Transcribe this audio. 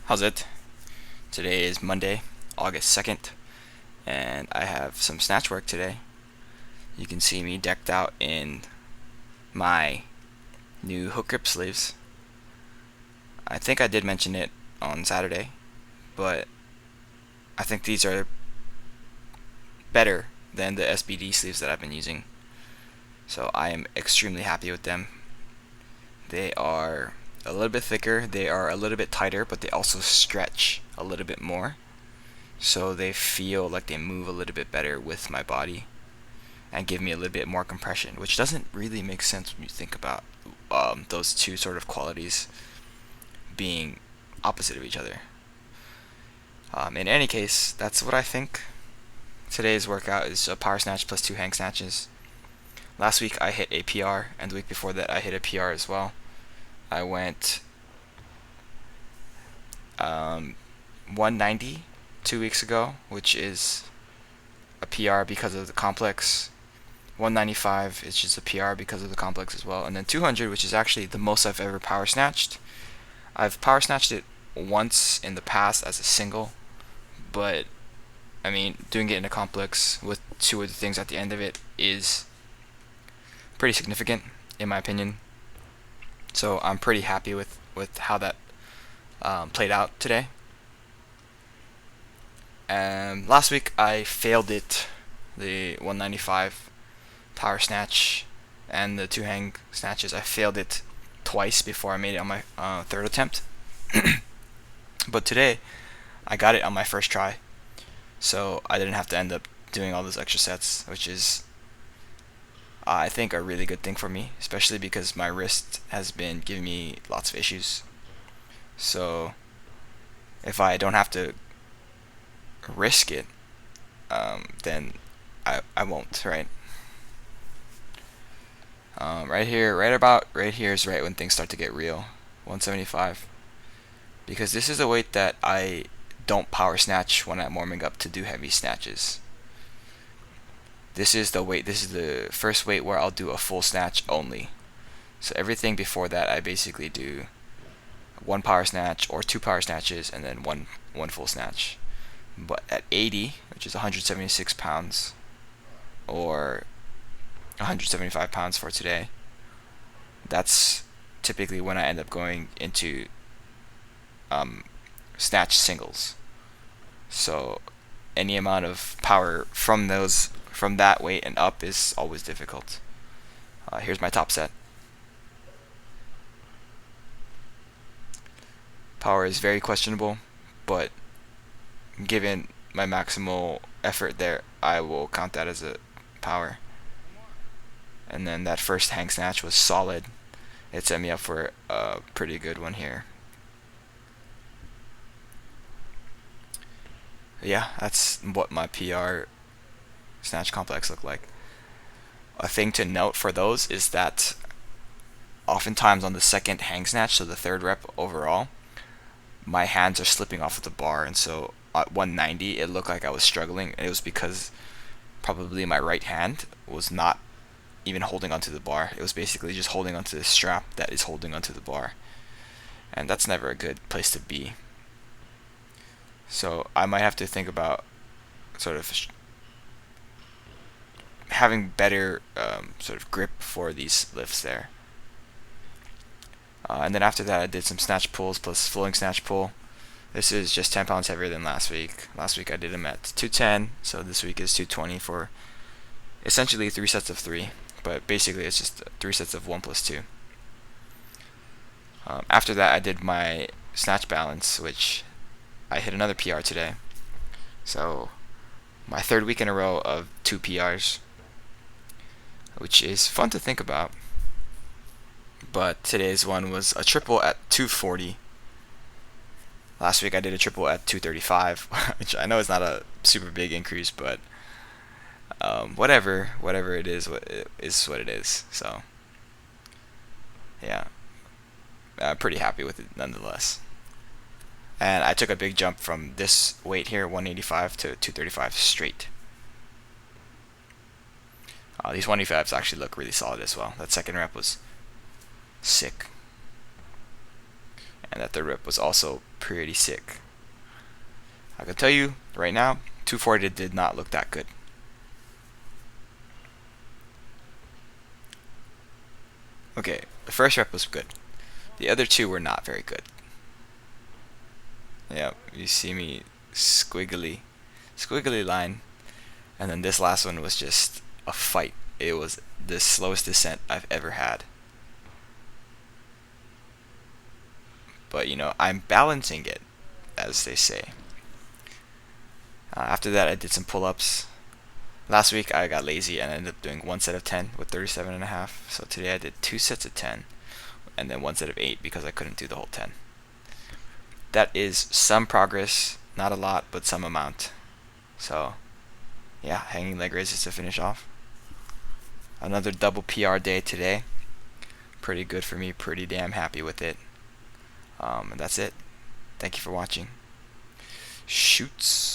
How's it? Today is Monday, August 2nd, and I have some snatch work today. You can see me decked out in my new hook grip sleeves. I think I did mention it on Saturday, but I think these are better than the SBD sleeves that I've been using. So I am extremely happy with them. They are a little bit thicker, they are a little bit tighter, but they also stretch a little bit more. So they feel like they move a little bit better with my body and give me a little bit more compression, which doesn't really make sense when you think about those two sort of qualities being opposite of each other. In any case, that's what I think. Today's workout is a power snatch plus 2 hang snatches. Last week I hit a PR, and the week before that I hit a PR as well. I went 190 2 weeks ago, which is a PR because of the complex. 195 is just a PR because of the complex as well. And then 200, which is actually the most I've ever power snatched. I've power snatched it once in the past as a single, but I mean, doing it in a complex with two of the things at the end of it is pretty significant, in my opinion. So I'm pretty happy with how that played out today. Last week I failed it, the 195 power snatch and the 2 hang snatches. I failed it twice before I made it on my third attempt. But today I got it on my first try, so I didn't have to end up doing all those extra sets, which is I think a really good thing for me, especially because my wrist has been giving me lots of issues. So if I don't have to risk it, then I won't, right? Right here, right here is right when things start to get real. 175, because this is a weight that I don't power snatch when I'm warming up to do heavy snatches. This is the first weight where I'll do a full snatch only. So everything before that I basically do one power snatch or 2 power snatches and then one full snatch. But at 80, which is 176 pounds, or 175 pounds for today, that's typically when I end up going into snatch singles. So any amount of power from that weight and up is always difficult. Here's my top set. Power is very questionable, but given my maximal effort there, I will count that as a power. And then that first hang snatch was solid. It set me up for a pretty good one here. Yeah, that's what my PR snatch complex looked like. A thing to note for those is that oftentimes on the second hang snatch, so the third rep overall, my hands are slipping off of the bar, and so at 190 it looked like I was struggling. It was because probably my right hand was not even holding onto the bar. It was basically just holding onto the strap that is holding onto the bar, and that's never a good place to be. So I might have to think about sort of having better sort of grip for these lifts there. And then after that I did some snatch pulls plus floating snatch pull. This is just 10 pounds heavier than last week. Last week I did them at 210, so this week is 220 for essentially 3 sets of 3, but basically it's just 3 sets of 1 plus 2. After that I did my snatch balance, which I hit another PR today. So my third week in a row of 2 PRs, which is fun to think about. But today's one was a triple at 240. Last week I did a triple at 235, which I know is not a super big increase, but whatever it is, what it is. So yeah, I'm pretty happy with it nonetheless. And I took a big jump from this weight here, 185, to 235 straight. These 185s actually look really solid as well. That second rep was sick. and that the rip was also pretty sick. I can tell you right now, 240 did not look that good. Okay, the first rep was good. The other two were not very good. Yeah, you see me squiggly line, and then this last one was just a fight. It was the slowest descent I've ever had. But you know, I'm balancing it, as they say. After that, I did some pull-ups. Last week I got lazy and ended up doing one set of 10 with 37.5. So today I did 2 sets of 10 and then one set of 8 because I couldn't do the whole 10. That is some progress, not a lot, but some amount. So yeah, hanging leg raises to finish off. Another double PR day today. Pretty good for me, pretty damn happy with it. And that's it. Thank you for watching. Shoots.